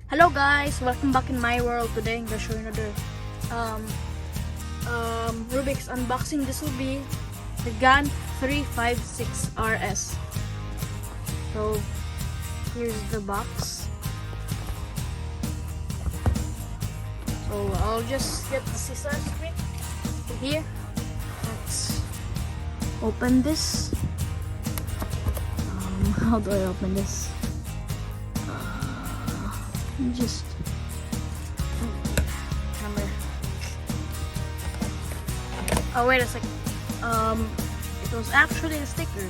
Hello guys, welcome back in my world. Today I'm gonna show you another Rubik's unboxing. This will be the GAN 356 RS. So here's the box. So I'll just get the scissors quick. Here, let's open this. How do I open this? Just camera. Oh wait a second. It was actually a sticker.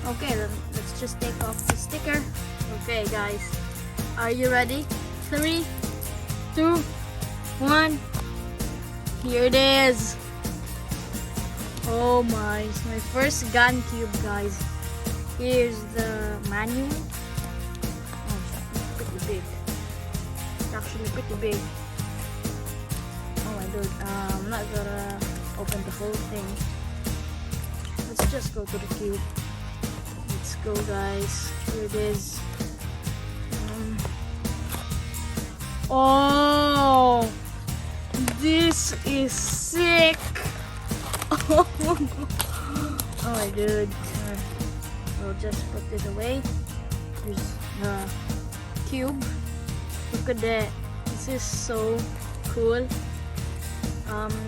Okay, then let's just take off the sticker. Okay, guys, are you ready? 3, 2, 1. Here it is. Oh my! It's my first GAN cube, guys. Here's the manual. Oh, it's pretty big. Actually pretty big. Oh my dude, I'm not gonna open the whole thing. Let's just go to the cube. Let's go, guys. Here it is. Oh, this is sick. Oh my dude. We'll just put this away. Here's the cube. Look at that. This is so cool.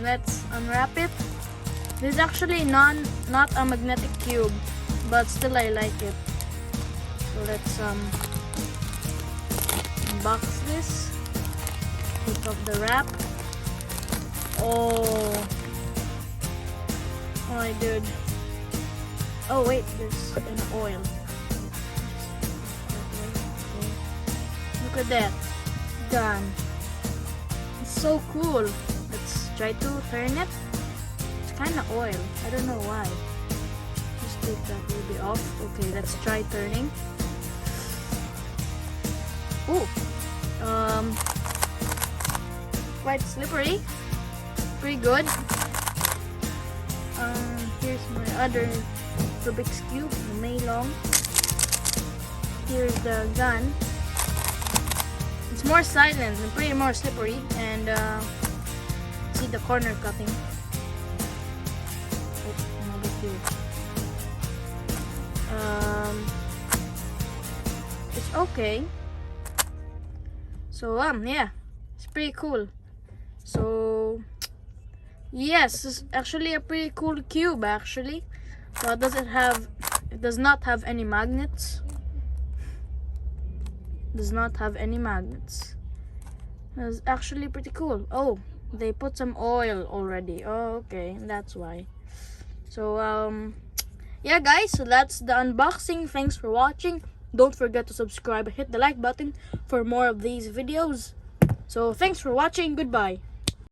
Let's unwrap it. This is actually not a magnetic cube, but still I like it. So let's unbox this. Take off the wrap. Oh my dude. Oh wait, there's an oil. Look at that. Done. It's so cool. Let's try to turn it. It's kind of oil. I don't know why. Just take that little bit off. Okay, let's try turning. Ooh. Quite slippery. Pretty good. Here's my other Rubik's Cube, the Maylong. Here's the gun. It's more silent and pretty more slippery, and see the corner cutting. Another cube. It's okay. So yeah, it's pretty cool. So yes, it's actually a pretty cool cube actually. So it does not have any magnets. Does not have any magnets. It's actually pretty cool. Oh, they put some oil already. Oh, okay, that's why. So yeah guys, so that's the unboxing. Thanks for watching. Don't forget to subscribe and hit the like button for more of these videos. So thanks for watching. Goodbye.